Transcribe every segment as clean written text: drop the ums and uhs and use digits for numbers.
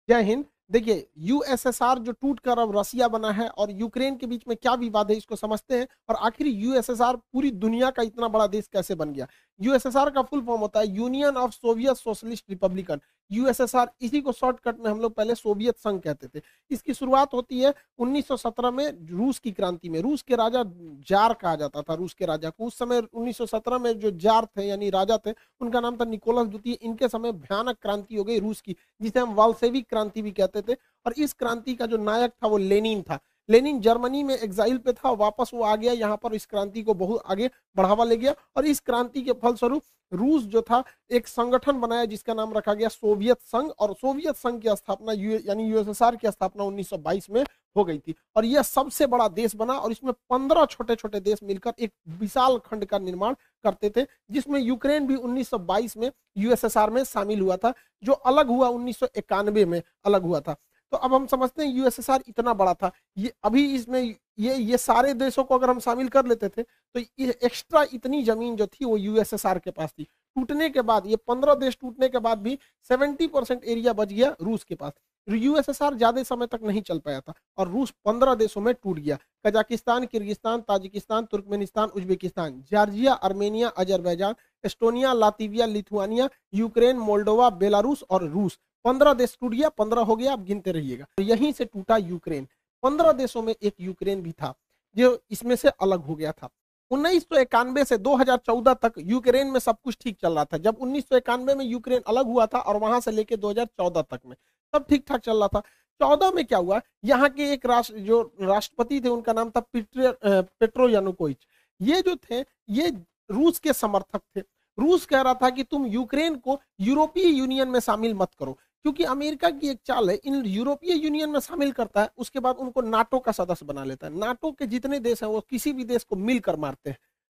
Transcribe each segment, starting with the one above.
जय हिंद। देखिए, यूएसएसआर जो टूट कर अब रसिया बना है और यूक्रेन के बीच में क्या विवाद है इसको समझते हैं, और आखिर यूएसएसआर पूरी दुनिया का इतना बड़ा देश कैसे बन गया। यूएसएसआर का फुल फॉर्म होता है union of Soviet socialist Republican. USSR, इसी को शॉर्टकट में हम लोग पहले सोवियत संघ कहते थे। इसकी शुरुआत होती है 1917 में रूस की क्रांति में। रूस के राजा, जार कहा जाता था रूस के राजा को। उस समय 1917 में जो जार थे यानी राजा थे, उनका नाम था निकोलस द्वितीय। इनके समय भयानक क्रांति हो गई रूस की, जिसे हम वाल्सेविक क्रांति भी कहते थे। और इस क्रांति का जो नायक था वो लेनिन था। लेनिन जर्मनी में एग्जाइल पे था, वापस वो आ गया यहाँ पर, इस क्रांति को बहुत आगे बढ़ावा ले गया। और इस क्रांति के फलस्वरूप रूस जो था एक संगठन बनाया जिसका नाम रखा गया सोवियत संघ। और सोवियत संघ की स्थापना यानी यूएसएसआर की स्थापना 1922 में हो गई थी। और यह सबसे बड़ा देश बना और इसमें 15 छोटे छोटे देश मिलकर एक विशाल खंड का निर्माण करते थे, जिसमें यूक्रेन भी 1922 में यूएसएसआर में शामिल हुआ था, जो अलग हुआ 1991 में अलग हुआ था। तो अब हम समझते हैं यूएसएसआर इतना बड़ा था, ये अभी इसमें ये सारे देशों को अगर हम शामिल कर लेते थे तो ये एक्स्ट्रा इतनी जमीन जो थी वो यूएसएसआर के पास थी। टूटने के बाद, ये 15 देश टूटने के बाद भी 70% एरिया बच गया रूस के पास। यूएसएसआर ज्यादा समय तक नहीं चल पाया था और रूस 15 देशों में टूट गया। Kazakhstan, Kyrgyzstan, Tajikistan, Turkmenistan, Uzbekistan, Georgia, Armenia, Azerbaijan, Estonia, Latvia, Lithuania, Ukraine, Moldova, Belarus और रूस। 15 देश टूट गया, 15 हो गया, अब गिनते रहिएगा। तो यहीं से टूटा यूक्रेन। 15 देशों में एक यूक्रेन भी था जो इसमें से अलग हो गया था। 1991 से 2014 तक यूक्रेन में सब कुछ ठीक चल रहा था। जब 1991 में यूक्रेन अलग हुआ था और वहां से लेके 2014 तक में सब ठीक ठाक चल रहा था। 14 में क्या हुआ, यहाँ के एक जो राष्ट्रपति थे उनका नाम था पेट्रो यानुकोविच। ये जो थे ये रूस के समर्थक थे। रूस कह रहा था कि तुम यूक्रेन को यूरोपीय यूनियन में शामिल मत करो, क्योंकि अमेरिका की एक चाल है, इन यूरोपीय यूनियन में शामिल करता है, उसके बाद उनको नाटो का सदस्य बना लेता है। नाटो के जितने देश हैं वो किसी भी देश को मिलकर मारते हैं।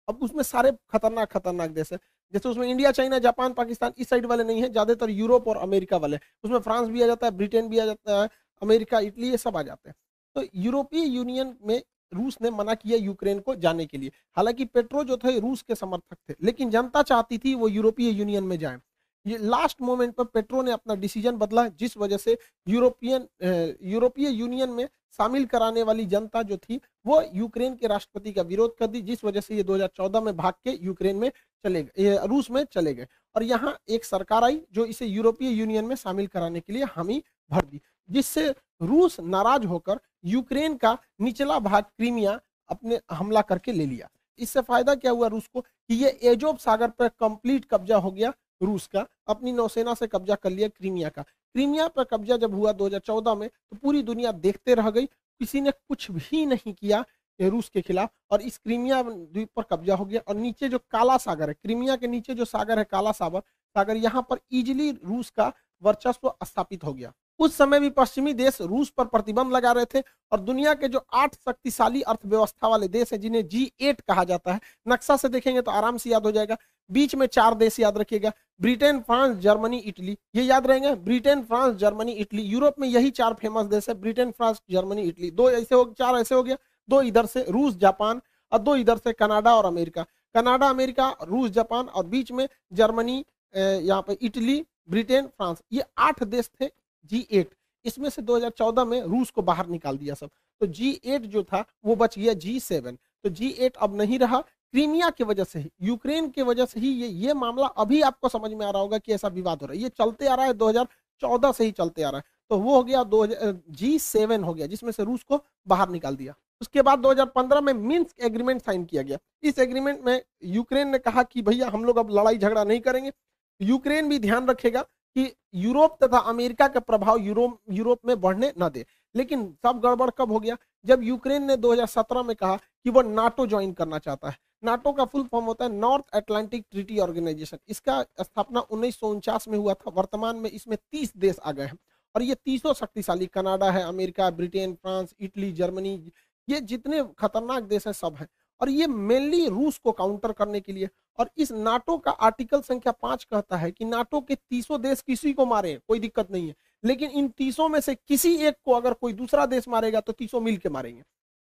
अब उसमें सारे खतरनाक खतरनाक देश है, जैसे उसमें इंडिया, चाइना, जापान, पाकिस्तान इस साइड वाले नहीं है, ज्यादातर यूरोप और अमेरिका वाले। उसमें फ्रांस भी आ जाता है, ब्रिटेन भी आ जाता है, अमेरिका, इटली, ये सब आ जाते हैं। तो यूरोपीय यूनियन में रूस ने मना किया यूक्रेन को जाने के लिए। हालांकि पेट्रो जो थे रूस के समर्थक थे, लेकिन जनता चाहती थी वो यूरोपीय यूनियन में जाए। ये लास्ट मोमेंट पर पेट्रो ने अपना डिसीजन बदला, जिस वजह से यूरोपीय यूनियन में शामिल कराने वाली जनता जो थी वो यूक्रेन के राष्ट्रपति का विरोध कर दी, जिस वजह से ये 2014 में भाग के यूक्रेन में चले गए, रूस में चले गए। और यहाँ एक सरकार आई जो इसे यूरोपीय यूनियन में शामिल कराने के लिए हामी भर दी, जिससे रूस नाराज होकर यूक्रेन का निचला भाग क्रीमिया अपने हमला करके ले लिया। इससे फायदा क्या हुआ रूस को कि ये एजोव सागर पर कंप्लीट कब्जा हो गया रूस का, अपनी नौसेना से कब्जा कर लिया क्रीमिया का। क्रीमिया पर कब्जा जब हुआ 2014 में तो पूरी दुनिया देखते रह गई, किसी ने कुछ भी नहीं किया रूस के खिलाफ, और इस क्रीमिया द्वीप पर कब्जा हो गया। और नीचे जो काला सागर है, क्रीमिया के नीचे जो सागर है काला सागर, यहाँ पर इजिली रूस का वर्चस्व स्थापित हो गया। उस समय भी पश्चिमी देश रूस पर प्रतिबंध लगा रहे थे और दुनिया के जो 8 शक्तिशाली अर्थव्यवस्था वाले देश हैं, जिन्हें G8 कहा जाता है, नक्शा से देखेंगे तो आराम से याद हो जाएगा। बीच में 4 देश याद रखिएगा, ब्रिटेन, फ्रांस, जर्मनी, इटली, ये याद रहेंगे। Britain, France, Germany, Italy. Europe में यही 4 फेमस देश है, ब्रिटेन, फ्रांस, जर्मनी, इटली। 2 ऐसे हो, 4 ऐसे हो गया, 2 इधर से रूस, जापान, और 2 इधर से कनाडा और अमेरिका। कनाडा, अमेरिका, रूस, जापान, और बीच में जर्मनी, यहाँ पे इटली, ब्रिटेन, फ्रांस, ये 8 देश थे G8। इसमें से 2014 में रूस को बाहर निकाल दिया सब, तो G8 जो था वो बच गया G7। तो G8 अब नहीं रहा, क्रीमिया की वजह से ही, यूक्रेन की वजह से ही ये मामला अभी आपको समझ में आ रहा होगा कि ऐसा विवाद हो रहा है। ये चलते आ रहा है, 2014 से ही चलते आ रहा है। तो वो हो गया G7 हो गया, जिसमें से रूस को बाहर निकाल दिया। उसके बाद 2015 में मिन्स्क एग्रीमेंट साइन किया गया। इस एग्रीमेंट में यूक्रेन ने कहा कि भैया हम लोग अब लड़ाई झगड़ा नहीं करेंगे। यूक्रेन भी ध्यान रखेगा कि यूरोप तथा अमेरिका का प्रभाव यूरोप में बढ़ने न दे। लेकिन सब गड़बड़ कब हो गया, जब यूक्रेन ने 2017 में कहा कि वो नाटो ज्वाइन करना चाहता है। नाटो का फुल फॉर्म होता है नॉर्थ अटलांटिक ट्रीटी ऑर्गेनाइजेशन। इसका स्थापना 1949 में हुआ था। वर्तमान में इसमें 30 देश आ गए हैं और ये 30 शक्तिशाली, कनाडा है, America, Britain, France, Italy, Germany, ये जितने खतरनाक देश हैं सब हैं। और ये मेनली रूस को काउंटर करने के लिए। और इस नाटो का आर्टिकल संख्या 5 कहता है कि नाटो के 30 देश किसी को मारे कोई दिक्कत नहीं है, लेकिन इन 30 में से किसी एक को अगर कोई दूसरा देश मारेगा तो 30 मिल के मारेंगे।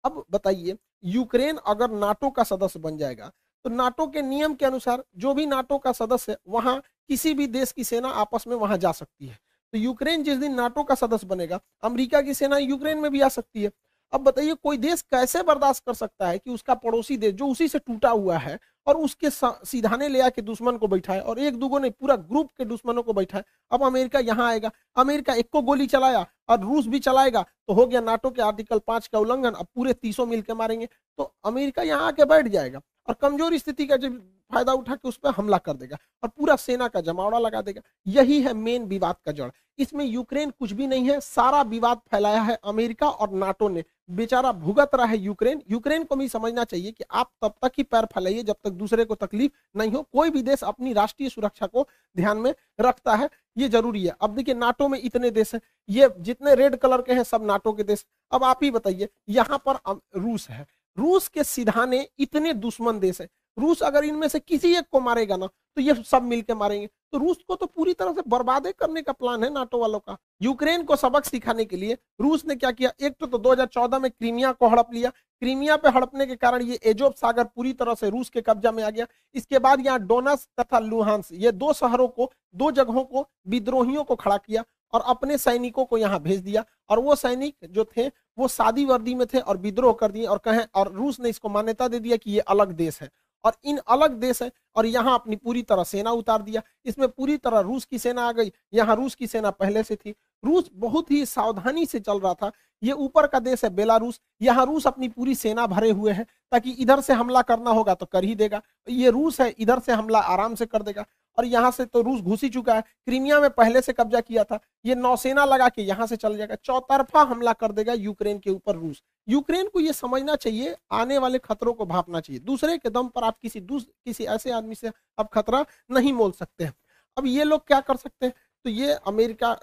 अब बताइए, यूक्रेन अगर नाटो का सदस्य बन जाएगा तो नाटो के नियम के अनुसार जो भी नाटो का सदस्य है वहां किसी भी देश की सेना आपस में वहां जा सकती है। तो यूक्रेन जिस दिन नाटो का सदस्य बनेगा, अमेरिका की सेना यूक्रेन में भी आ सकती है। अब बताइए कोई देश कैसे बर्दाश्त कर सकता है कि उसका पड़ोसी देश जो उसी से टूटा हुआ है और उसके सीधाने ले आके दुश्मन को बैठाए, और एक दूगो ने पूरा ग्रुप के दुश्मनों को बैठाए। अब अमेरिका यहाँ आएगा, अमेरिका एक को गोली चलाया और रूस भी चलाएगा, तो हो गया नाटो के आर्टिकल 5 का उल्लंघन। अब पूरे 30 मिलकर मारेंगे, तो अमेरिका यहाँ आके बैठ जाएगा और कमजोर स्थिति का जब फायदा उठा के उस पर हमला कर देगा और पूरा सेना का जमावड़ा लगा देगा। यही है मेन विवाद का जड़। इसमें यूक्रेन कुछ भी नहीं है, सारा विवाद फैलाया है अमेरिका और नाटो ने। बेचारा भुगत रहा है यूक्रेन। यूक्रेन को भी समझना चाहिए कि आप तब तक ही पैर फैलाइए जब तक दूसरे को तकलीफ नहीं हो। कोई भी देश अपनी राष्ट्रीय सुरक्षा को ध्यान में रखता है, ये जरूरी है। अब देखिए नाटो में इतने देश हैं, ये जितने रेड कलर के हैं सब नाटो के देश। अब आप ही बताइए, यहाँ पर रूस है, रूस के सिधाने इतने दुश्मन देश है। रूस अगर इनमें से किसी एक को मारेगा ना तो ये सब मिलके मारेंगे, तो रूस को तो पूरी तरह से बर्बाद करने का प्लान है नाटो वालों का। यूक्रेन को सबक सिखाने के लिए रूस ने क्या किया, एक तो 2014 में क्रीमिया को हड़प लिया। क्रीमिया पे हड़पने के कारण ये एजोव सागर पूरी तरह से रूस के कब्जा में आ गया। इसके बाद यहाँ डोनस तथा लुहांस, ये दो शहरों को, दो जगहों को विद्रोहियों को खड़ा किया और अपने सैनिकों को यहाँ भेज दिया। और वो सैनिक जो थे वो सादी वर्दी में थे और विद्रोह कर दिए और कहें, और रूस ने इसको मान्यता दे दिया कि ये अलग देश है और इन अलग देश है, और यहाँ अपनी पूरी तरह सेना उतार दिया। इसमें पूरी तरह रूस की सेना आ गई, यहाँ रूस की सेना पहले से थी। रूस बहुत ही सावधानी से चल रहा था। ये ऊपर का देश है बेलारूस, यहाँ रूस अपनी पूरी सेना भरे हुए है ताकि इधर से हमला करना होगा तो कर ही देगा। ये रूस है, इधर से हमला आराम से कर देगा। और यहाँ से तो रूस घुस ही चुका है, क्रीमिया में पहले से कब्जा किया था, ये नौसेना लगा के यहाँ से चल जाएगा, चौतरफा हमला कर देगा यूक्रेन के ऊपर रूस। यूक्रेन को ये समझना चाहिए, आने वाले खतरों को भापना चाहिए। दूसरे के दम पर आप किसी ऐसे आदमी से आप खतरा नहीं मोल सकते हैं। अब ये लोग क्या कर सकते हैं, तो ये अमेरिका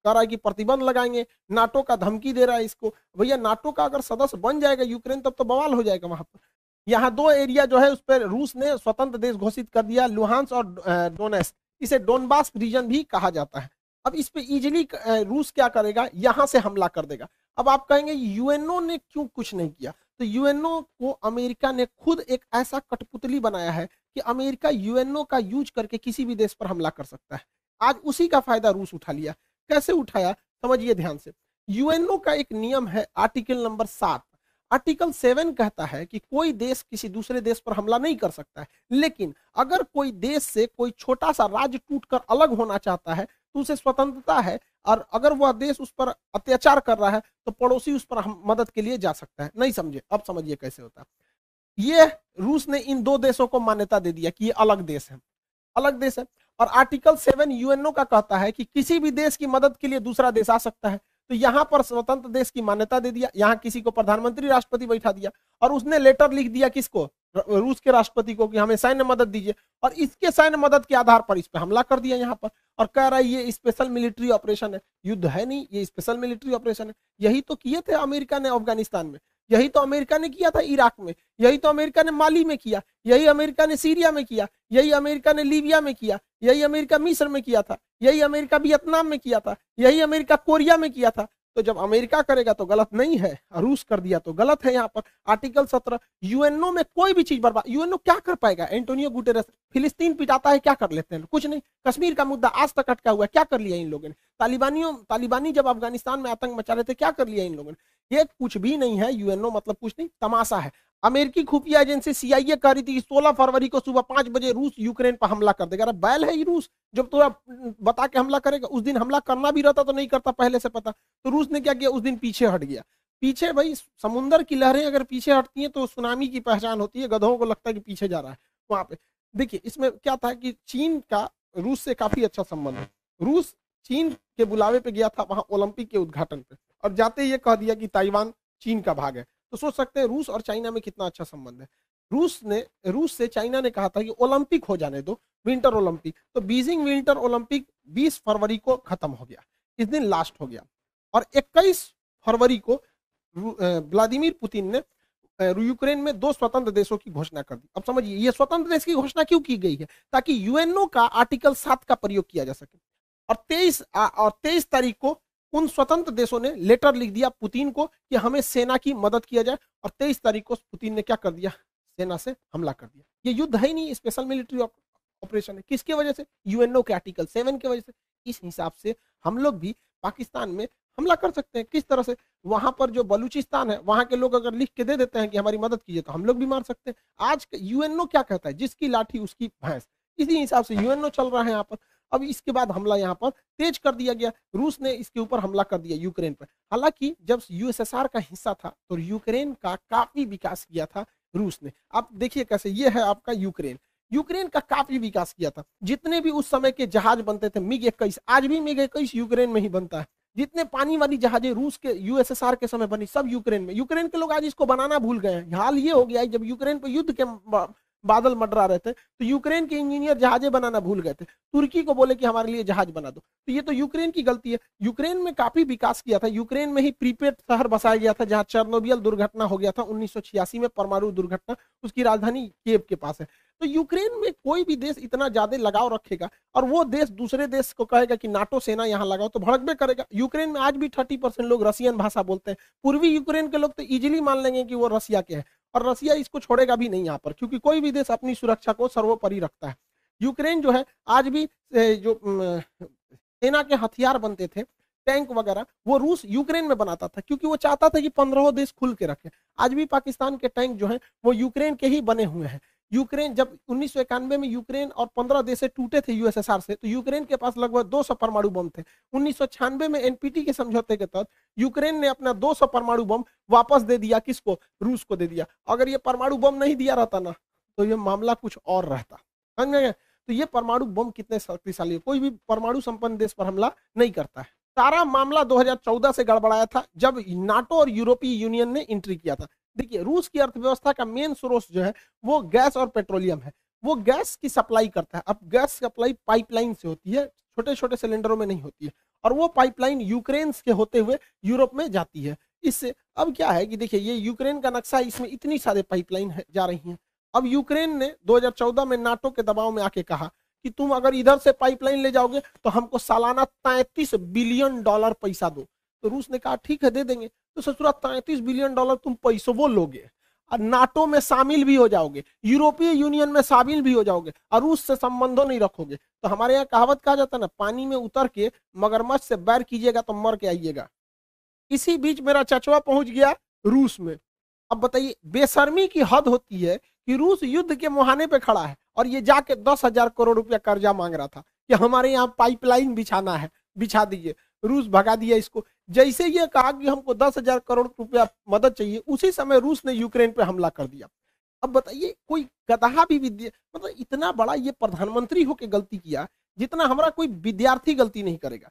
कह रहा है कि प्रतिबंध लगाएंगे, नाटो का धमकी दे रहा है इसको। भैया नाटो का अगर सदस्य बन जाएगा यूक्रेन तब तो बवाल हो जाएगा वहां पर। यहाँ दो एरिया जो है उस पर रूस ने स्वतंत्र देश घोषित कर दिया, लुहांस और डोनेस्क, इसे डोनबास रीजन भी कहा जाता है। अब इस पे इजीली रूस क्या करेगा, यहां से हमला कर देगा। अब आप कहेंगे यूएनओ ने क्यों कुछ नहीं किया, तो यूएनओ को अमेरिका ने खुद एक ऐसा कठपुतली बनाया है कि अमेरिका यूएनओ का यूज करके किसी भी देश पर हमला कर सकता है। आज उसी का फायदा रूस उठा लिया। कैसे उठाया समझिए ध्यान से। यूएनओ का एक नियम है आर्टिकल नंबर 7। आर्टिकल 7 कहता है कि कोई देश किसी दूसरे देश पर हमला नहीं कर सकता है, लेकिन अगर कोई देश से कोई छोटा सा राज्य टूटकर अलग होना चाहता है तो उसे स्वतंत्रता है, और अगर वह देश उस पर अत्याचार कर रहा है तो पड़ोसी उस पर मदद के लिए जा सकता है। नहीं समझे, अब समझिए कैसे होता है। ये रूस ने इन दो देशों को मान्यता दे दिया कि ये अलग देश है, अलग देश है। और आर्टिकल 7 यूएनओ का कहता है कि किसी भी देश की मदद के लिए दूसरा देश आ सकता है। तो यहाँ पर स्वतंत्र देश की मान्यता दे दिया, यहाँ किसी को प्रधानमंत्री राष्ट्रपति बैठा दिया और उसने लेटर लिख दिया किसको, रूस के राष्ट्रपति को, कि हमें सैन्य मदद दीजिए, और इसके सैन्य मदद के आधार पर इस पे हमला कर दिया यहाँ पर, और कह रहा है ये स्पेशल मिलिट्री ऑपरेशन है। युद्ध है नहीं, ये स्पेशल मिलिट्री ऑपरेशन है। यही तो किए थे अमेरिका ने अफगानिस्तान में, यही तो अमेरिका ने किया था इराक में, यही तो अमेरिका ने माली में किया, यही अमेरिका ने सीरिया में किया, यही अमेरिका ने लीबिया में किया, यही अमेरिका मिस्र में किया था, यही अमेरिका वियतनाम में किया था, यही अमेरिका कोरिया में किया था। तो जब अमेरिका करेगा तो गलत नहीं है, रूस कर दिया तो गलत है। यहाँ पर आर्टिकल 17 यूएनओ में कोई भी चीज बर्बाद, यूएनओ क्या कर पाएगा। एंटोनियो गुटेरेस फिलिस्तीन पिटाता है, क्या कर लेते हैं, कुछ नहीं। कश्मीर का मुद्दा आज तक अटका हुआ है, क्या कर लिया इन लोगों ने। तालिबानी जब अफगानिस्तान में आतंक मचा रहे थे, क्या कर लिया इन लोगों ने। ये कुछ भी नहीं है, यूएनओ मतलब कुछ नहीं, तमाशा है। अमेरिकी खुफिया एजेंसी सीआईए कह रही थी कि 16 फरवरी को सुबह 5 बजे रूस यूक्रेन पर हमला कर देगा। अरे बैल है ये रूस, जब तो बता के हमला करेगा, उस दिन हमला करना भी रहता तो नहीं करता पहले से पता। तो रूस ने क्या किया, उस दिन पीछे हट गया। पीछे भाई समुद्र की लहरें अगर पीछे हटती हैं तो सुनामी की पहचान होती है, गधों को लगता है कि पीछे जा रहा है वहां पे। देखिए इसमें क्या था कि चीन का रूस से काफी अच्छा संबंध है। रूस चीन के बुलावे पे गया था वहां ओलंपिक के उद्घाटन पे, और जाते ये कह दिया कि ताइवान चीन का भाग है। तो सोच सकते हैं रूस और चाइना में कितना अच्छा संबंध है। रूस से चाइना ने कहा था कि ओलंपिक हो जाने दो, विंटर ओलंपिक। तो बीजिंग विंटर ओलंपिक 20 फरवरी को खत्म हो गया, इस दिन लास्ट हो गया। और 21 फरवरी को व्लादिमीर पुतिन ने यूक्रेन में 2 स्वतंत्र देशों की घोषणा कर दी। अब समझिए ये स्वतंत्र देश की घोषणा क्यों की गई है, ताकि यूएनओ का आर्टिकल 7 का प्रयोग किया जा सके। और 23 तारीख को उन स्वतंत्र देशों ने लेटर लिख दिया पुतिन को कि हमें सेना की मदद किया जाए, और 23 तारीख को पुतिन ने क्या कर दिया, सेना से हमला कर दिया। ये युद्ध है ही नहीं, स्पेशल मिलिट्री ऑपरेशन है। किसके वजह से, यूएनओ के आर्टिकल 7 की वजह से। इस हिसाब से हम लोग भी पाकिस्तान में हमला कर सकते हैं। किस तरह से? वहां पर जो बलूचिस्तान है वहां के लोग अगर लिख के दे देते हैं कि हमारी मदद कीजिए, तो हम लोग भी मार सकते हैं। आज यूएनओ क्या कहता है? जिसकी लाठी उसकी भैंस। इसी हिसाब से यूएनओ चल रहा है यहाँ पर। अब इसके बाद हमला यहाँ पर तेज कर दिया गया, रूस ने इसके ऊपर हमला कर दिया यूक्रेन पर। हालांकि जब यूएसएसआर का हिस्सा था तो यूक्रेन का काफी विकास किया था रूस ने। आप देखिए कैसे, ये है आपका यूक्रेन। यूक्रेन का काफी विकास किया था। जितने भी उस समय के जहाज बनते थे मिग-21, आज भी मिग-21 यूक्रेन में ही बनता है। जितने पानी वाली जहाजें रूस के यूएसएसआर के समय बनी, सब यूक्रेन में। यूक्रेन के लोग आज इसको बनाना भूल गए हैं। हाल ये हो गया है, जब यूक्रेन पे युद्ध के बादल मंडरा रहे थे तो यूक्रेन के इंजीनियर जहाजें बनाना भूल गए थे। तुर्की को बोले कि हमारे लिए जहाज बना दो, तो ये तो यूक्रेन की गलती है। यूक्रेन में काफी विकास किया था। यूक्रेन में ही प्रीपेड शहर बसाया गया था, जहां चेर्नोबिल दुर्घटना हो गया था 1986 में, परमाणु दुर्घटना। उसकी राजधानी कीव के पास है। तो यूक्रेन में कोई भी देश इतना ज्यादा लगाव रखेगा और वो देश दूसरे देश को कहेगा कि नाटो सेना यहाँ लगाओ, तो भड़कबे करेगा। यूक्रेन में आज भी 30% लोग रसियन भाषा बोलते हैं। पूर्वी यूक्रेन के लोग तो इजीली मान लेंगे कि वो रसिया के हैं, और रसिया इसको छोड़ेगा भी नहीं यहाँ पर, क्योंकि कोई भी देश अपनी सुरक्षा को सर्वोपरि रखता है। यूक्रेन जो है आज भी जो सेना के हथियार बनते थे, टैंक वगैरह, वो रूस यूक्रेन में बनाता था, क्योंकि वो चाहता था कि 15 देश खुल के रखे। आज भी पाकिस्तान के टैंक जो हैं वो यूक्रेन के ही बने हुए हैं। यूक्रेन जब 1991 में यूक्रेन और 15 देश टूटे थे यूएसएसआर से, तो यूक्रेन के पास लगभग 200 परमाणु बम थे। 1996 में एनपीटी के समझौते के तहत यूक्रेन ने अपना 200 परमाणु बम वापस दे दिया। किसको? रूस को दे दिया। अगर ये परमाणु बम नहीं दिया रहता ना, तो ये मामला कुछ और रहता। समझ गए? तो ये परमाणु बम कितने शक्तिशाली है, कोई भी परमाणु संपन्न देश पर हमला नहीं करता है। सारा मामला 2014 से गड़बड़ाया था, जब नाटो और यूरोपीय यूनियन ने एंट्री किया था। देखिए, रूस की अर्थव्यवस्था का मेन स्रोत जो है वो गैस और पेट्रोलियम है। वो गैस की सप्लाई करता है। अब गैस सप्लाई पाइपलाइन से होती है, छोटे छोटे सिलेंडरों में नहीं होती है, और वो पाइपलाइन यूक्रेन के होते हुए यूरोप में जाती है। इससे अब क्या है कि देखिए, ये यूक्रेन का नक्शा, इसमें इतनी सारे पाइपलाइन जा रही हैं। अब यूक्रेन ने 2014 में नाटो के दबाव में आके कहा कि तुम अगर इधर से पाइपलाइन ले जाओगे तो हमको सालाना $33 बिलियन पैसा दो। तो रूस ने कहा ठीक है, दे देंगे। तो ससुरा $33 बिलियन तुम पैसों वो लोगे और नाटो में शामिल भी हो जाओगे, यूरोपीय यूनियन में शामिल भी हो जाओगे, और रूस से संबंधों नहीं रखोगे। तो हमारे यहाँ कहावत कहा जाता है ना, पानी में उतर के मगरमच्छ से बैर कीजिएगा तो मर के आइएगा। इसी बीच मेरा चचवा पहुंच गया रूस में। अब बताइए, बेशर्मी की हद होती है कि रूस युद्ध के मुहाने पे खड़ा है और ये जाके 10,000 करोड़ रुपया कर्जा मांग रहा था कि हमारे यहाँ पाइपलाइन बिछाना है, बिछा दीजिए। रूस भगा दिया इसको। जैसे ये कहा कि हमको 10,000 करोड़ रुपया मदद चाहिए, उसी समय रूस ने यूक्रेन पे हमला कर दिया। अब बताइए, कोई गधा भी मतलब इतना बड़ा ये प्रधानमंत्री होके गलती किया जितना हमारा कोई विद्यार्थी गलती नहीं करेगा।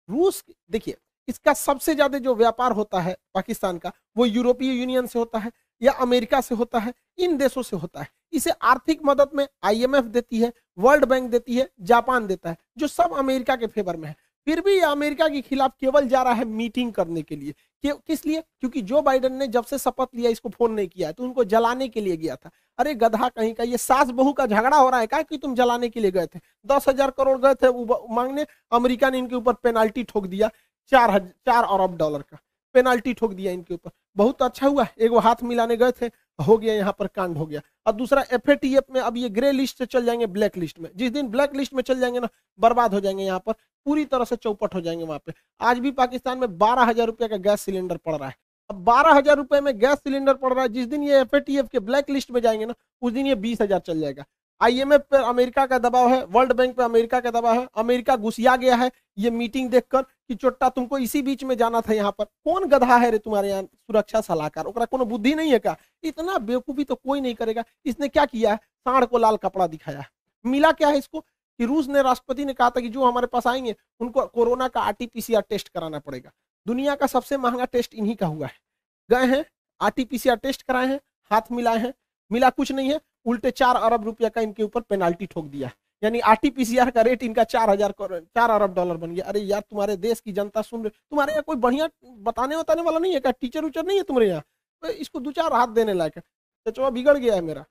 रूस, देखिए, इसका सबसे ज्यादा जो व्यापार होता है पाकिस्तान का, वो यूरोपीय यूनियन से होता है या अमेरिका से होता है, इन देशों से होता है। इसे आर्थिक मदद में आईएमएफ देती है, वर्ल्ड बैंक देती है, जापान देता है, जो सब अमेरिका के फेवर में है। फिर भी ये अमेरिका के खिलाफ केवल जा रहा है मीटिंग करने के लिए। किस लिए? क्योंकि जो बाइडेन ने जब से शपथ लिया इसको फोन नहीं किया है, तो उनको जलाने के लिए गया था। अरे गधा कहीं का, ये सास बहू का झगड़ा हो रहा है क्या कि तुम जलाने के लिए गए थे? 10,000 करोड़ गए थे मांगने, अमेरिका ने इनके ऊपर पेनाल्टी ठोक दिया, $4 अरब का पेनाल्टी ठोक दिया इनके ऊपर। बहुत अच्छा हुआ, एक वो हाथ मिलाने गए थे, हो गया, यहाँ पर कांड हो गया। और दूसरा एफएटीएफ में अब ये ग्रे लिस्ट से चल जाएंगे ब्लैक लिस्ट में। जिस दिन ब्लैक लिस्ट में चल जाएंगे ना, बर्बाद हो जाएंगे, यहाँ पर पूरी तरह से चौपट हो जाएंगे। वहां पे आज भी पाकिस्तान में 12,000 रुपए का गैस सिलेंडर पड़ रहा है। अब 12,000 रुपए में गैस सिलेंडर पड़ रहा है, जिस दिन ये एफएटीएफ के ब्लैक लिस्ट में जाएंगे ना, उस दिन ये 20,000 चल जाएगा। आईएमएफ पे अमेरिका का दबाव है, वर्ल्ड बैंक पे अमेरिका का दबाव है। अमेरिका घुसिया गया है ये मीटिंग देखकर कि चोट्टा तुमको इसी बीच में जाना था। यहाँ पर कौन गधा है रे तुम्हारे यहाँ सुरक्षा सलाहकार? ओकरा कोनो बुद्धि नहीं है क्या? इतना बेवकूफी तो कोई नहीं करेगा। इसने क्या किया है? सांड को लाल कपड़ा दिखाया। मिला क्या है इसको कि रूस ने, राष्ट्रपति ने कहा था कि जो हमारे पास आएंगे उनको कोरोना का आरटीपीसीआर टेस्ट कराना पड़ेगा। दुनिया का सबसे महंगा टेस्ट इन्हीं का हुआ है। गए हैं, आरटीपीसीआर टेस्ट कराए हैं, हाथ मिलाए हैं, मिला कुछ नहीं है, उल्टे 4 अरब रुपया का इनके ऊपर पेनाल्टी ठोक दिया। यानी आरटीपीसीआर का रेट इनका 4 अरब डॉलर बन गया। अरे यार, तुम्हारे देश की जनता सुन रही, तुम्हारे यहाँ कोई बढ़िया बताने वाला नहीं है क्या? टीचर उचर नहीं है तुम्हारे यहाँ? तो इसको 2-4 हाथ देने लायक है। चचवा बिगड़ गया है मेरा।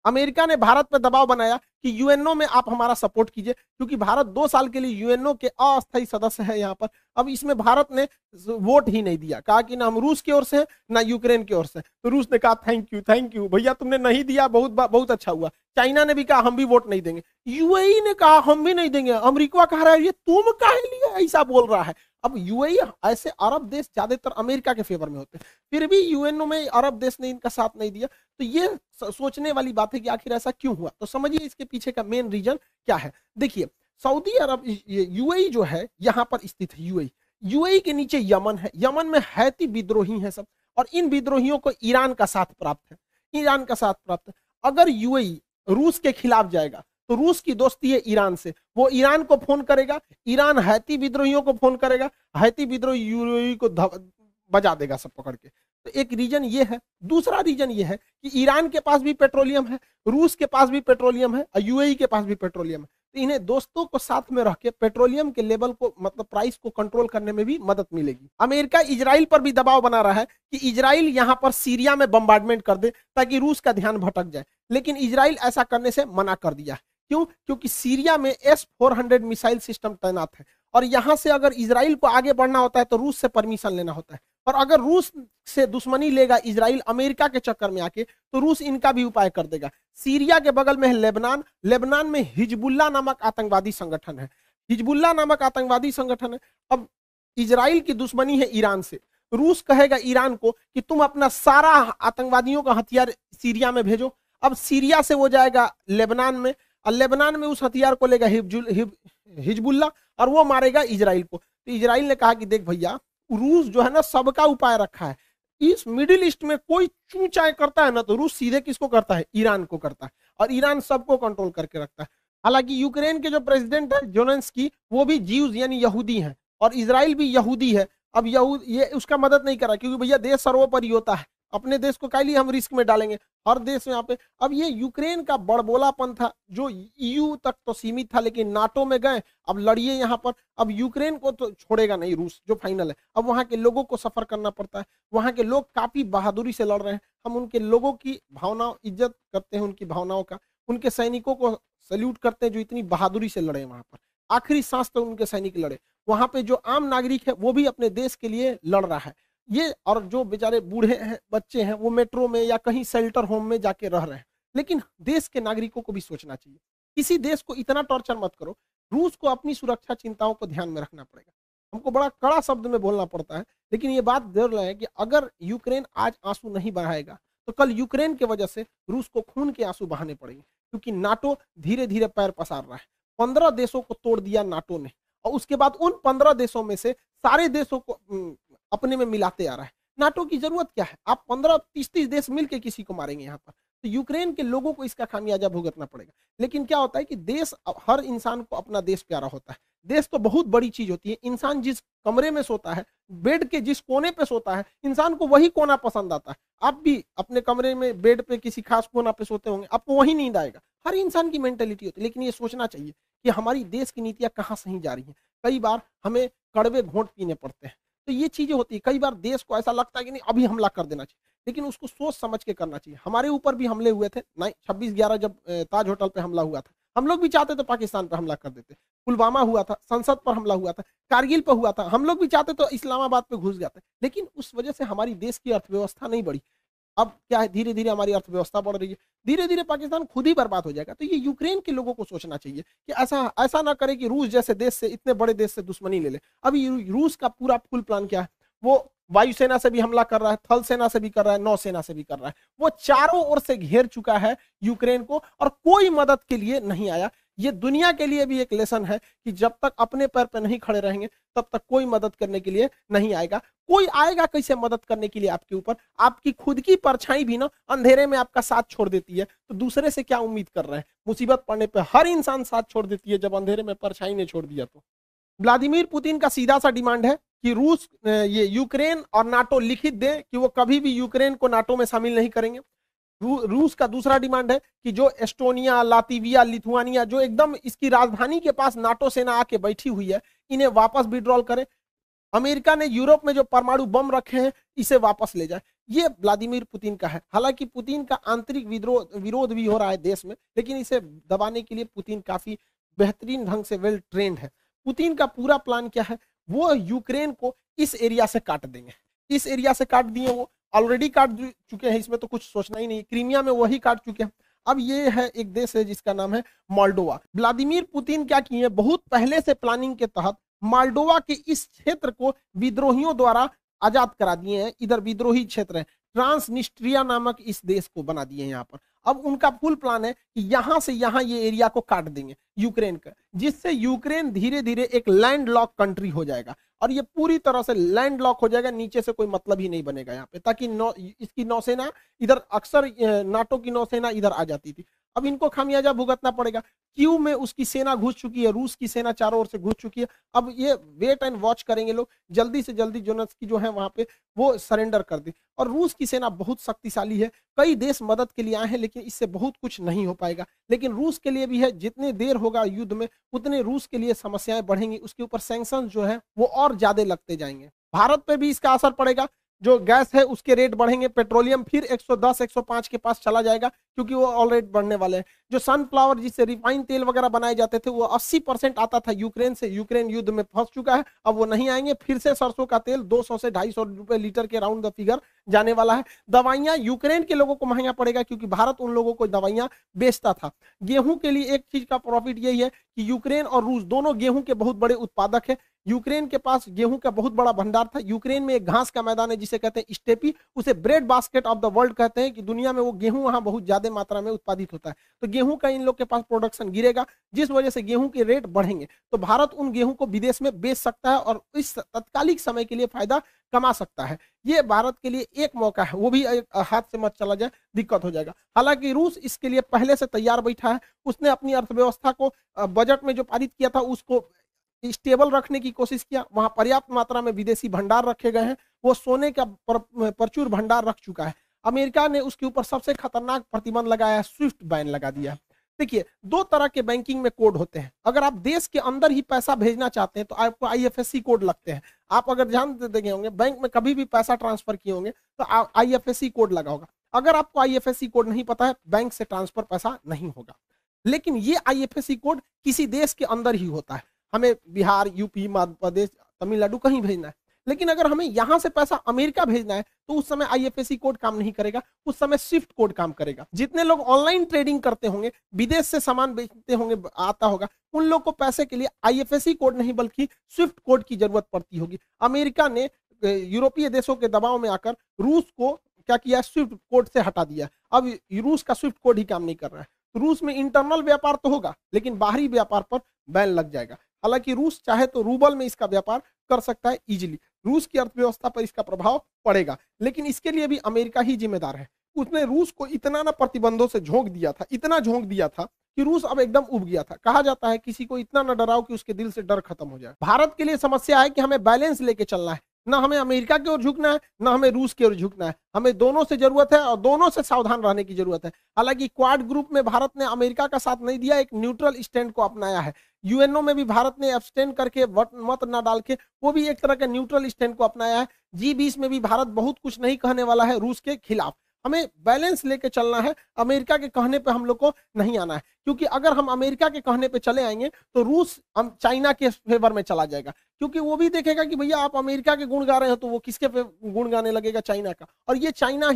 अमेरिका ने भारत पर दबाव बनाया कि यूएनओ में आप हमारा सपोर्ट कीजिए, क्योंकि भारत 2 साल के लिए यूएनओ के अस्थायी सदस्य है यहाँ पर। अब इसमें भारत ने वोट ही नहीं दिया, कहा कि ना हम रूस की ओर से हैं ना यूक्रेन की ओर से। तो रूस ने कहा थैंक यू भैया, तुमने नहीं दिया, बहुत अच्छा हुआ। चाइना ने भी कहा हम भी वोट नहीं देंगे, यूएई ने कहा हम भी नहीं देंगे, अमेरिका कह रहा है ये तुम काहे लिए ऐसा बोल रहा है। अब यूएई ऐसे अरब देश ज्यादातर अमेरिका के फेवर में होते हैं, फिर भी यूएनओ में अरब देश ने इनका साथ नहीं दिया। तो ये सोचने वाली बात है कि आखिर ऐसा क्यों हुआ। तो समझिए इसके पीछे का मेन रीजन क्या है। देखिए सऊदी अरब, यूएई जो है यहाँ पर स्थित है। यूएई के नीचे यमन है, यमन में हैती विद्रोही हैं सब, और इन विद्रोहियों को ईरान का साथ प्राप्त है, ईरान का साथ प्राप्त है। अगर यूएई रूस के खिलाफ जाएगा तो रूस की दोस्ती है ईरान से, वो ईरान को फोन करेगा, ईरान हैती विद्रोहियों को फोन करेगा, हैती विद्रोही यूएई को बजा देगा सब पकड़ के। तो एक रीजन ये है। दूसरा रीजन ये है कि ईरान के पास भी पेट्रोलियम है, रूस के पास भी पेट्रोलियम है और यूएई के पास भी पेट्रोलियम है। तो इन्हें दोस्तों को साथ में रख के पेट्रोलियम के लेवल को, मतलब प्राइस को कंट्रोल करने में भी मदद मिलेगी। अमेरिका इजराइल पर भी दबाव बना रहा है कि इजराइल यहां पर सीरिया में बम्बार्डमेंट कर दे ताकि रूस का ध्यान भटक जाए, लेकिन इजराइल ऐसा करने से मना कर दिया। क्यों? क्योंकि सीरिया में S-400 मिसाइल सिस्टम तैनात है, और यहां से अगर इजराइल को आगे बढ़ना होता है तो रूस से परमिशन लेना होता है, और अगर रूस से दुश्मनी लेगा इजराइल अमेरिका के चक्कर में आके तो रूस इनका भी उपाय कर देगा। सीरिया के बगल में है लेबनान, लेबनान में हिजबुल्ला नामक आतंकवादी संगठन है, हिजबुल्ला नामक आतंकवादी संगठन है। अब इजराइल की दुश्मनी है ईरान से, रूस कहेगा ईरान को कि तुम अपना सारा आतंकवादियों का हथियार सीरिया में भेजो। अब सीरिया से वो जाएगा लेबनान में, और लेबनान में उस हथियार को लेगा हिजबुल्ला, और वो मारेगा इजराइल को। तो इजराइल ने कहा कि देख भैया, रूस जो है ना सबका उपाय रखा है, इस मिडिल ईस्ट में कोई चूचाई करता है ना तो रूस सीधे किसको करता है? ईरान को करता है, और ईरान सबको कंट्रोल करके रखता है। हालांकि यूक्रेन के जो प्रेसिडेंट है ज़ेलेंस्की, वो भी ज्यूज यानी यहूदी हैं, और इजराइल भी यहूदी है। अब यहूद ये उसका मदद नहीं कर रहा, क्योंकि भैया देश सर्वोपरि होता है, अपने देश को काहे लिए हम रिस्क में डालेंगे, हर देश में यहाँ पे। अब ये यूक्रेन का बड़बोलापन था जो ईयू तक तो सीमित था, लेकिन नाटो में गए, अब लड़िए यहाँ पर। अब यूक्रेन को तो छोड़ेगा नहीं रूस, जो फाइनल है। अब वहाँ के लोगों को सफर करना पड़ता है, वहाँ के लोग काफी बहादुरी से लड़ रहे हैं। हम उनके लोगों की भावना इज्जत करते हैं, उनकी भावनाओं का, उनके सैनिकों को सैल्यूट करते हैं जो इतनी बहादुरी से लड़े वहाँ पर, आखिरी सांस तक उनके सैनिक लड़े। वहाँ पे जो आम नागरिक है वो भी अपने देश के लिए लड़ रहा है ये, और जो बेचारे बूढ़े हैं, बच्चे हैं, वो मेट्रो में या कहीं शेल्टर होम में जाके रह रहे हैं। लेकिन देश के नागरिकों को भी सोचना चाहिए, किसी देश को इतना टॉर्चर मत करो। रूस को अपनी सुरक्षा चिंताओं को ध्यान में रखना पड़ेगा। हमको बड़ा कड़ा शब्द में बोलना पड़ता है, लेकिन ये बात जरूर है कि अगर यूक्रेन आज आंसू नहीं बहाएगा तो कल यूक्रेन की वजह से रूस को खून के आंसू बहाने पड़ेंगे, क्योंकि नाटो धीरे धीरे पैर पसार रहा है। 15 देशों को तोड़ दिया नाटो ने, और उसके बाद उन 15 देशों में से सारे देशों को अपने में मिलाते आ रहा है। नाटो की जरूरत क्या है? आप 15-30 देश मिलके किसी को मारेंगे यहाँ पर। तो यूक्रेन के लोगों को इसका खामियाजा भुगतना पड़ेगा। लेकिन क्या होता है कि देश, हर इंसान को अपना देश प्यारा होता है। देश तो बहुत बड़ी चीज होती है। इंसान जिस कमरे में सोता है, बेड के जिस कोने पे सोता है, इंसान को वही कोना पसंद आता है। आप भी अपने कमरे में बेड पे किसी खास कोना पे सोते होंगे, आपको वही नींद आएगा। हर इंसान की मेंटेलिटी होती है। लेकिन ये सोचना चाहिए कि हमारी देश की नीतियां कहाँ सही जा रही हैं। कई बार हमें कड़वे घोंट पीने पड़ते हैं, तो ये चीजें होती है। कई बार देश को ऐसा लगता है कि नहीं अभी हमला कर देना चाहिए, लेकिन उसको सोच समझ के करना चाहिए। हमारे ऊपर भी हमले हुए थे 26/11 जब ताज होटल पे हमला हुआ था, हम लोग भी चाहते तो पाकिस्तान पे हमला कर देते। पुलवामा हुआ था, संसद पर हमला हुआ था, कारगिल पर हुआ था, हम लोग भी चाहते तो इस्लामाबाद पे घुस जाते, लेकिन उस वजह से हमारी देश की अर्थव्यवस्था नहीं बढ़ी। अब क्या है, धीरे धीरे हमारी अर्थव्यवस्था बढ़ रही है, धीरे धीरे पाकिस्तान खुद ही बर्बाद हो जाएगा। तो ये यूक्रेन के लोगों को सोचना चाहिए कि ऐसा ना करे कि रूस जैसे देश से, इतने बड़े देश से दुश्मनी ले ले। अभी रूस का पूरा फुल प्लान क्या है, वो वायुसेना से भी हमला कर रहा है, थल सेना से भी कर रहा है, नौसेना से भी कर रहा है। वो चारों ओर से घेर चुका है यूक्रेन को, और कोई मदद के लिए नहीं आया। ये दुनिया के लिए भी एक लेसन है कि जब तक अपने पैर पर नहीं खड़े रहेंगे तब तक कोई मदद करने के लिए नहीं आएगा। कोई आएगा कैसे मदद करने के लिए आपके ऊपर? आपकी खुद की परछाई भी ना अंधेरे में आपका साथ छोड़ देती है, तो दूसरे से क्या उम्मीद कर रहे हैं? मुसीबत पड़ने पर हर इंसान साथ छोड़ देती है, जब अंधेरे में परछाई ने छोड़ दिया तो। व्लादिमीर पुतिन का सीधा सा डिमांड है कि रूस, ये यूक्रेन और नाटो लिखित दें कि वो कभी भी यूक्रेन को नाटो में शामिल नहीं करेंगे। रूस का दूसरा डिमांड है कि जो एस्टोनिया, लातविया, लिथुआनिया, जो एकदम इसकी राजधानी के पास नाटो सेना आके बैठी हुई है, इन्हें वापस विड्रॉल करें। अमेरिका ने यूरोप में जो परमाणु बम रखे हैं, इसे वापस ले जाए। ये व्लादिमीर पुतिन का है। हालांकि पुतिन का आंतरिक विरोध भी हो रहा है देश में, लेकिन इसे दबाने के लिए पुतिन काफी बेहतरीन ढंग से वेल ट्रेंड है। पुतिन का पूरा प्लान क्या है? वो यूक्रेन को इस एरिया से काट देंगे। इस एरिया से काट दिए, वो ऑलरेडी काट चुके हैं, इसमें तो कुछ सोचना ही नहीं। क्रीमिया में वही काट चुके हैं। अब ये है एक देश है जिसका नाम है मोल्डोवा। व्लादिमीर पुतिन क्या किए, बहुत पहले से प्लानिंग के तहत मोल्डोवा के इस क्षेत्र को विद्रोहियों द्वारा आजाद करा दिए हैं। इधर विद्रोही क्षेत्र है, ट्रांसनिस्ट्रिया नामक इस देश को बना दिए हैं यहाँ पर। अब उनका फुल प्लान है कि यहां से यहां ये एरिया को काट देंगे यूक्रेन का, जिससे यूक्रेन धीरे धीरे एक लैंड लॉक कंट्री हो जाएगा और ये पूरी तरह से लैंड लॉक हो जाएगा, नीचे से कोई मतलब ही नहीं बनेगा यहाँ पे, ताकि इसकी नौसेना इधर, अक्सर नाटो की नौसेना इधर आ जाती थी। अब इनको खामियाजा भुगतना पड़ेगा। क्यू में उसकी सेना घुस चुकी है, रूस की सेना चारों ओर से घुस चुकी है। अब ये वेट एंड वॉच करेंगे लोग, जल्दी से जल्दी जोनेस्की जो है वहां पे वो सरेंडर कर दे। और रूस की सेना बहुत शक्तिशाली है, कई देश मदद के लिए आए हैं, लेकिन इससे बहुत कुछ नहीं हो पाएगा। लेकिन रूस के लिए भी है, जितने देर होगा युद्ध में उतने रूस के लिए समस्याएं बढ़ेंगी, उसके ऊपर सैंक्शन जो है वो और ज्यादा लगते जाएंगे। भारत पे भी इसका असर पड़ेगा, जो गैस है उसके रेट बढ़ेंगे, पेट्रोलियम फिर 110 105 के पास चला जाएगा, क्योंकि वो ऑलरेडी बढ़ने वाले हैं। जो सनफ्लावर जिससे रिफाइन तेल वगैरह बनाए जाते थे, वो 80% आता था यूक्रेन से, यूक्रेन युद्ध में फंस चुका है, अब वो नहीं आएंगे। फिर से सरसों का तेल 200 से 250 रुपए लीटर के राउंड द फिगर जाने वाला है। दवाइयां यूक्रेन के लोगों को महंगा पड़ेगा, क्योंकि भारत उन लोगों को दवाइयां बेचता था। गेहूं के लिए एक चीज का प्रॉफिट यही है कि यूक्रेन और रूस दोनों गेहूं के बहुत बड़े उत्पादक है। यूक्रेन के पास गेहूं का बहुत बड़ा भंडार था। यूक्रेन में एक घास का मैदान है जिसे कहते हैं स्टेपी, उसे bread basket of the world कहते हैं, कि दुनिया में वो गेहूं वहां बहुत ज्यादा मात्रा में उत्पादित होता है। तो गेहूं का इन लोग के पास प्रोडक्शन गिरेगा, जिस वजह से गेहूं के रेट बढ़ेंगे। तो भारत उन गेहूं को विदेश में बेच सकता है और इस तत्कालिक समय के लिए फायदा कमा सकता है। ये भारत के लिए एक मौका है, वो भी हाथ से मत चला जाए, दिक्कत हो जाएगा। हालांकि रूस इसके लिए पहले से तैयार बैठा है। उसने अपनी अर्थव्यवस्था को बजट में जो पारित किया था उसको स्टेबल रखने की कोशिश किया। वहां पर्याप्त मात्रा में विदेशी भंडार रखे गए हैं, वो सोने का प्रचुर भंडार रख चुका है। अमेरिका ने उसके ऊपर सबसे खतरनाक प्रतिबंध लगाया है, स्विफ्ट बैन लगा दिया है। देखिए, दो तरह के बैंकिंग में कोड होते हैं। अगर आप देश के अंदर ही पैसा भेजना चाहते हैं तो आपको आईएफएससी कोड लगते हैं। आप अगर ध्यान देंगे होंगे, बैंक में कभी भी पैसा ट्रांसफर किए होंगे तो आईएफएससी कोड लगा होगा। अगर आपको आईएफएससी कोड नहीं पता है, बैंक से ट्रांसफर पैसा नहीं होगा। लेकिन ये आईएफएससी कोड किसी देश के अंदर ही होता है। हमें बिहार, यूपी, मध्य प्रदेश, तमिलनाडु कहीं भेजना है, लेकिन अगर हमें यहां से पैसा अमेरिका भेजना है तो उस समय आईएफएससी कोड काम नहीं करेगा, उस समय स्विफ्ट कोड काम करेगा। जितने लोग ऑनलाइन ट्रेडिंग करते होंगे, विदेश से सामान बेचते होंगे, आता होगा, उन लोग को पैसे के लिए आईएफएससी कोड नहीं बल्कि स्विफ्ट कोड की जरूरत पड़ती होगी। अमेरिका ने यूरोपीय देशों के दबाव में आकर रूस को क्या किया, स्विफ्ट कोड से हटा दिया। अब रूस का स्विफ्ट कोड ही काम नहीं कर रहा है। तो रूस में इंटरनल व्यापार तो होगा, लेकिन बाहरी व्यापार पर बैन लग जाएगा। हालांकि रूस चाहे तो रूबल में इसका व्यापार कर सकता है इजीली, रूस की अर्थव्यवस्था पर इसका प्रभाव पड़ेगा, लेकिन इसके लिए भी अमेरिका ही जिम्मेदार है। उसने रूस को इतना ना प्रतिबंधों से झोंक दिया था, इतना झोंक दिया था कि रूस अब एकदम उब गया था। कहा जाता है किसी को इतना न डराओ कि उसके दिल से डर खत्म हो जाए। भारत के लिए समस्या है कि हमें बैलेंस लेके चलना है, ना हमें अमेरिका की ओर झुकना है, ना हमें रूस की ओर झुकना है। हमें दोनों से जरूरत है और दोनों से सावधान रहने की जरूरत है। हालांकि क्वाड ग्रुप में भारत ने अमेरिका का साथ नहीं दिया, एक न्यूट्रल स्टैंड को अपनाया है। यूएनओ में भी भारत ने एब्सटेन करके, मत ना डाल के, वो भी एक तरह के न्यूट्रल स्टैंड को अपनाया है। G20 में भी भारत बहुत कुछ नहीं कहने वाला है रूस के खिलाफ। हमें बैलेंस लेके चलना है, अमेरिका के कहने पे हम लोग को नहीं आना है, क्योंकि अगर हम अमेरिका के कहने पे चले आएंगे तो रूस चाइना के फेवर में चला जाएगा, क्योंकि वो भी देखेगा कि भैया आप अमेरिका के गुण गा रहे हो तो वो किसके गुण गाने लगेगा, चाइना का। और ये चाइना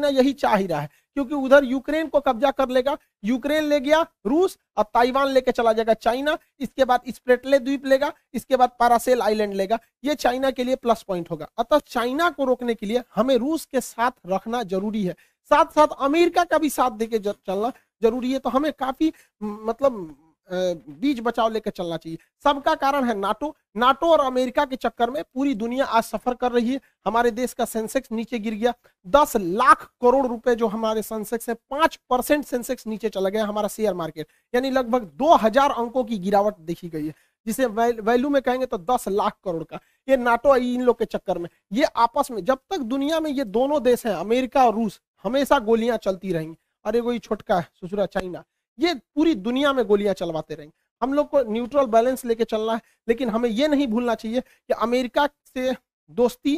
यही चाह ही रहा है, क्योंकि उधर यूक्रेन को कब्जा कर लेगा। यूक्रेन ले गया रूस, अब ताइवान लेके चला जाएगा चाइना, इसके बाद स्प्रेटले द्वीप लेगा, इसके बाद पारासेल आइलैंड लेगा। ये चाइना के लिए प्लस पॉइंट होगा। अतः चाइना को रोकने के लिए हमें रूस के साथ रखना जरूरी है, साथ साथ अमेरिका का भी साथ देके चलना जरूरी है। तो हमें काफी मतलब बीच बचाव लेकर चलना चाहिए। सबका कारण है नाटो और अमेरिका के चक्कर में पूरी दुनिया आज सफर कर रही है। हमारे देश का सेंसेक्स नीचे गिर गया, 10 लाख करोड़ रुपए जो हमारे सेंसेक्स है, 5% सेंसेक्स नीचे चला गया हमारा शेयर मार्केट, यानी लगभग 2000 अंकों की गिरावट देखी गई है, जिसे वैल्यू में कहेंगे तो 10 लाख करोड़ का। ये नाटो इन लोग के चक्कर में, ये आपस में, जब तक दुनिया में ये दोनों देश हैं अमेरिका और रूस, हमेशा गोलियां चलती रहेंगी। अरे वही छोटका है ससुरा चाइना, ये पूरी दुनिया में गोलियां चलवाते रहेंगे। हम लोग को न्यूट्रल बैलेंस लेके चलना है, लेकिन हमें यह नहीं भूलना चाहिए कि अमेरिका से दोस्ती,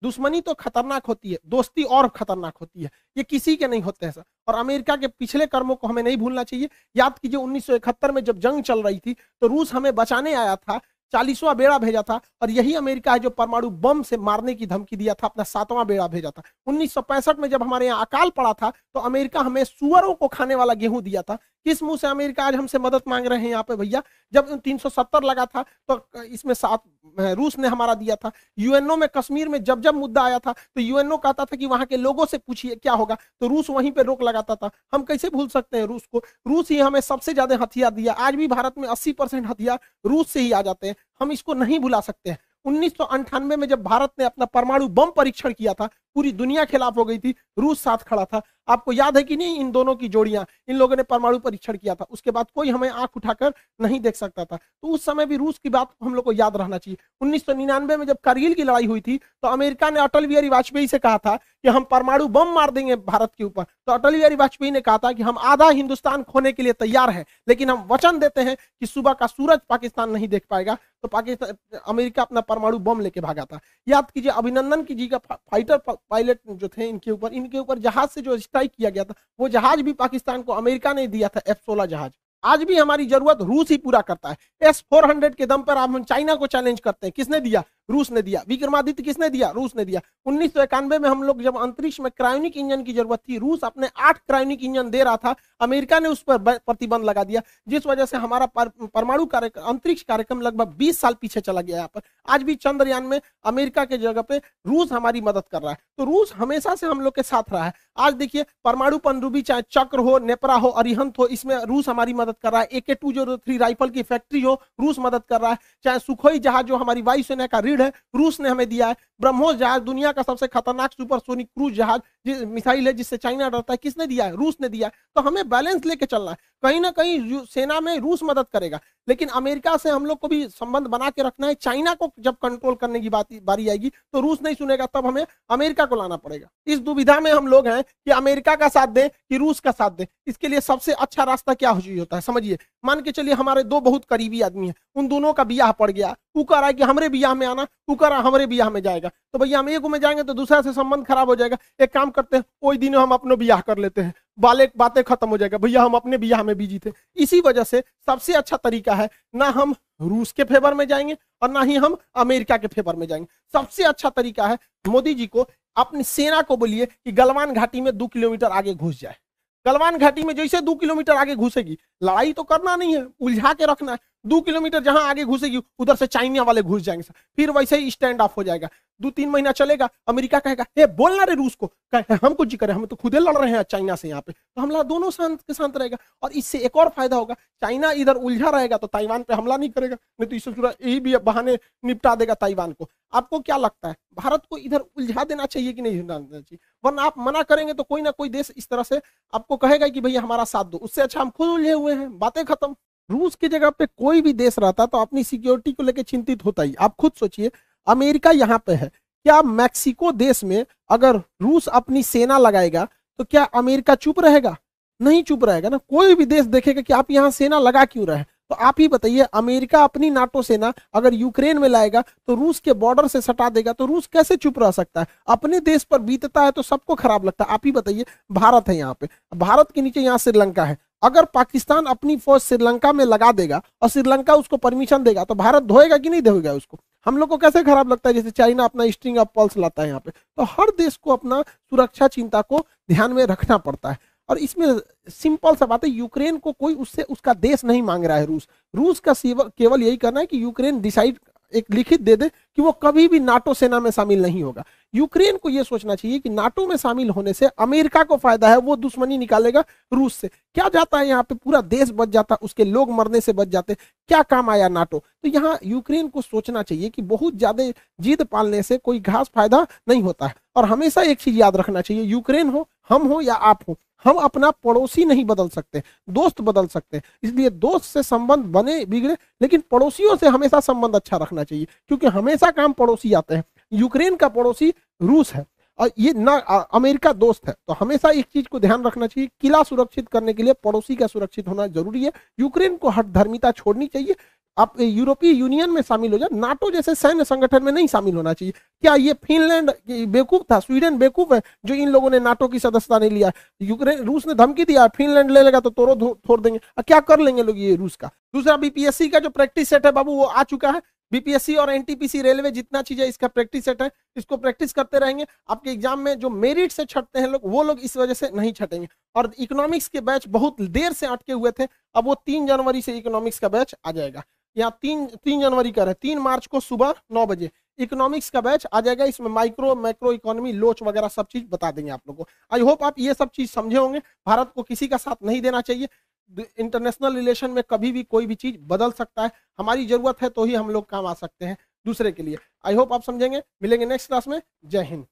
दुश्मनी तो खतरनाक होती है, दोस्ती और खतरनाक होती है। ये किसी के नहीं होते हैं सर। और अमेरिका के पिछले कर्मों को हमें नहीं भूलना चाहिए। याद कीजिए 1971 में जब जंग चल रही थी तो रूस हमें बचाने आया था, 40वां बेड़ा भेजा था, और यही अमेरिका है जो परमाणु बम से मारने की धमकी दिया था, अपना 7वां बेड़ा भेजा था। 1965 में जब हमारे यहाँ अकाल पड़ा था तो अमेरिका हमें सुअरों को खाने वाला गेहूं दिया था। किस मुंह से अमेरिका आज हमसे मदद मांग रहे हैं यहाँ पे भैया? जब 370 लगा था तो इसमें 7 रूस ने हमारा दिया था। यूएनओ में कश्मीर में जब जब मुद्दा आया था तो यूएनओ कहता था कि वहां के लोगों से पूछिए क्या होगा, तो रूस वहीं पे रोक लगाता था। हम कैसे भूल सकते हैं रूस को? रूस ही हमें सबसे ज्यादा हथियार दिया। आज भी भारत में 80% हथियार रूस से ही आ जाते हैं, हम इसको नहीं भुला सकते हैं। 1998 में जब भारत ने अपना परमाणु बम परीक्षण किया था, पूरी दुनिया खिलाफ हो गई थी, रूस साथ खड़ा था। आपको याद है कि नहीं इन दोनों की जोड़ियां? इन लोगों ने परमाणु परीक्षण किया था, उसके बाद कोई हमें आंख उठाकर नहीं देख सकता था। तो उस समय भी रूस की बात हम लोग को याद रहना चाहिए। 1999 में जब कारगिल की लड़ाई हुई थी तो अमेरिका ने अटल बिहारी वाजपेयी से कहा था कि हम परमाणु बम मार देंगे भारत के ऊपर। तो अटल बिहारी वाजपेयी ने कहा था कि हम आधा हिंदुस्तान खोने के लिए तैयार हैं, लेकिन हम वचन देते हैं कि सुबह का सूरज पाकिस्तान नहीं देख पाएगा। तो पाकिस्तान अमेरिका अपना परमाणु बम लेके भागा था। याद कीजिए अभिनंदन की जी का फाइटर पायलट जो थे, इनके ऊपर जहाज से जो स्ट्राइक किया गया था, वो जहाज भी पाकिस्तान को अमेरिका ने दिया था, F-16 जहाज। आज भी हमारी जरूरत रूस ही पूरा करता है। S-400 के दम पर हम चाइना को चैलेंज करते हैं, किसने दिया? रूस ने दिया। विक्रमादित्य किसने दिया? रूस ने दिया। 1991 में हम लोग जब अंतरिक्ष में क्रायोनिक इंजन की जरूरत थी, रूस अपने 8 क्रायोनिक इंजन दे रहा था, अमेरिका ने उस पर प्रतिबंध लगा दिया, जिस वजह से हमारा परमाणु अंतरिक्ष कार्यक्रम लगभग 20 साल पीछे चला गया। यहाँ पर आज भी चंद्रयान में अमेरिका के जगह पे रूस हमारी मदद कर रहा है। तो रूस हमेशा से हम लोग के साथ रहा है। आज देखिए परमाणु पनडुब्बी, चाहे चक्र हो, नेपरा हो, अरिहंत हो, इसमें रूस हमारी मदद कर रहा है। AK-203 राइफल की फैक्ट्री हो, रूस मदद कर रहा है। चाहे सुखोई जहाज जो हमारी वायुसेना का रीढ़ है, रूस ने हमें दिया है। ब्रह्मोस जहाज दुनिया का सबसे खतरनाक सुपरसोनिक क्रूज जहाज मिसाइल है, जिससे चाइना डरता है, किसने दिया है? रूस ने दिया है। तो हमें बैलेंस लेके चलना है। कहीं ना कहीं सेना में रूस मदद करेगा, लेकिन अमेरिका से हम लोग को भी संबंध बना के रखना है। चाइना को जब कंट्रोल करने की बारी आएगी तो रूस नहीं सुनेगा, तब हमें अमेरिका को लाना पड़ेगा। इस दुविधा में हम लोग हैं कि अमेरिका का साथ दें कि रूस का साथ दें। इसके लिए सबसे अच्छा रास्ता क्या होता है समझिए। मान के चलिए हमारे 2 बहुत करीबी आदमी हैं, उन दोनों का ब्याह पड़ गया, वो कह रहा है कि हमारे ब्याह में आना, वो कह रहा है हमारे ब्याह में जाएगा। तो भैया हम एक में जाएंगे तो दूसरा से संबंध खराब हो जाएगा। एक काम करते हैं, कोई दिन हम अपने ब्याह कर लेते हैं, बातें खत्म हो जाएगा। भैया हम अपने ब्याह में बिजी थे। इसी वजह से सबसे अच्छा तरीका है, ना हम रूस के फेवर में जाएंगे और ना ही हम अमेरिका के फेवर में जाएंगे। सबसे अच्छा तरीका है मोदी जी को अपनी सेना को बोलिए कि गलवान घाटी में 2 किलोमीटर आगे घुस जाए। गलवान घाटी में जैसे 2 किलोमीटर आगे घुसेगी, लड़ाई तो करना नहीं है, उलझा के रखना है। 2 किलोमीटर जहां आगे घुसेगी उधर से चाइना वाले घुस जाएंगे, फिर वैसे ही स्टैंड ऑफ हो जाएगा। 2-3 महीना चलेगा, अमेरिका कहेगा हे बोलना रे रूस को, कहे हम कुछ जी करें, हम तो खुदे लड़ रहे हैं चाइना से यहाँ पे। तो हमला दोनों शांत के शांत रहेगा। और इससे एक और फायदा होगा, चाइना इधर उलझा रहेगा तो ताइवान पे हमला नहीं करेगा, नहीं तो इससे यही भी बहाने निपटा देगा ताइवान को। आपको क्या लगता है, भारत को इधर उलझा देना चाहिए कि नहीं देना चाहिए? वरना आप मना करेंगे तो कोई ना कोई देश इस तरह से आपको कहेगा कि भैया हमारा साथ दो। उससे अच्छा हम खुद उलझे हुए हैं, बातें खत्म। रूस की जगह पे कोई भी देश रहता तो अपनी सिक्योरिटी को लेकर चिंतित होता ही। आप खुद सोचिए, अमेरिका यहाँ पे है, क्या मैक्सिको देश में अगर रूस अपनी सेना लगाएगा तो क्या अमेरिका चुप रहेगा? नहीं चुप रहेगा ना। कोई भी देश देखेगा कि आप यहाँ सेना लगा क्यों रहे। तो आप ही बताइए, अमेरिका अपनी नाटो सेना अगर यूक्रेन में लाएगा तो रूस के बॉर्डर से सटा देगा, तो रूस कैसे चुप रह सकता है? अपने देश पर बीतता है तो सबको खराब लगता है। आप ही बताइए, भारत है यहाँ पे, भारत के नीचे यहाँ श्रीलंका है। अगर पाकिस्तान अपनी फौज श्रीलंका में लगा देगा और श्रीलंका उसको परमिशन देगा तो भारत धोएगा कि नहीं धोएगा उसको? हम लोग को कैसे खराब लगता है? जैसे चाइना अपना स्ट्रिंग ऑफ पल्स लाता है यहाँ पे। तो हर देश को अपना सुरक्षा चिंता को ध्यान में रखना पड़ता है। और इसमें सिंपल सा बात है, यूक्रेन को कोई उससे उसका देश नहीं मांग रहा है। रूस का केवल यही करना है कि यूक्रेन डिसाइड एक लिखित दे दे कि वो कभी भी नाटो सेना में शामिल नहीं होगा। यूक्रेन को यह सोचना चाहिए कि नाटो में शामिल होने से अमेरिका को फायदा है, वो दुश्मनी निकालेगा रूस से। क्या जाता है यहाँ पे, पूरा देश बच जाता, उसके लोग मरने से बच जाते, क्या काम आया नाटो? तो यहाँ यूक्रेन को सोचना चाहिए कि बहुत ज्यादा जिद पालने से कोई खास फायदा नहीं होता है। और हमेशा एक चीज याद रखना चाहिए, यूक्रेन हो, हम हो या आप हो, हम अपना पड़ोसी नहीं बदल सकते, दोस्त बदल सकते हैं। इसलिए दोस्त से संबंध बने बिगड़े, लेकिन पड़ोसियों से हमेशा संबंध अच्छा रखना चाहिए, क्योंकि हमेशा काम पड़ोसी आते हैं। यूक्रेन का पड़ोसी रूस है और ये ना अमेरिका दोस्त है। तो हमेशा एक चीज को ध्यान रखना चाहिए, किला सुरक्षित करने के लिए पड़ोसी का सुरक्षित होना जरूरी है। यूक्रेन को हठधर्मिता छोड़नी चाहिए। आप यूरोपीय यूनियन में शामिल हो जाए, नाटो जैसे सैन्य संगठन में नहीं शामिल होना चाहिए। क्या ये फिनलैंड बेवकूफ था, स्वीडन बेवकूफ है जो इन लोगों ने नाटो की सदस्यता नहीं लिया? यूक्रेन, रूस ने धमकी दिया फिनलैंड ले लेगा तो तोड़ फोड़ देंगे। क्या कर लेंगे लोग ये रूस का? दूसरा, बीपीएससी का जो प्रैक्टिस सेट है बाबू वो आ चुका है, बीपीएससी और एनटीपीसी रेलवे जितना चीज है इसका प्रैक्टिस सेट है, इसको प्रैक्टिस करते रहेंगे। आपके एग्जाम में जो मेरिट से छटते हैं लोग, वो लोग इस वजह से नहीं छटेंगे। और इकोनॉमिक्स के बैच बहुत देर से अटके हुए थे, अब वो 3 जनवरी से इकोनॉमिक्स का बैच आ जाएगा। यहाँ 3 जनवरी का है, 3 मार्च को सुबह 9 बजे इकोनॉमिक्स का बैच आ जाएगा। इसमें माइक्रो मैक्रो इकोनॉमी लोच वगैरह सब चीज बता देंगे आप लोगों को। आई होप आप ये सब चीज समझे होंगे। भारत को किसी का साथ नहीं देना चाहिए। इंटरनेशनल रिलेशन में कभी भी कोई भी चीज बदल सकता है, हमारी जरूरत है तो ही हम लोग काम आ सकते हैं दूसरे के लिए। आई होप आप समझेंगे। मिलेंगे नेक्स्ट क्लास में। जय हिंद।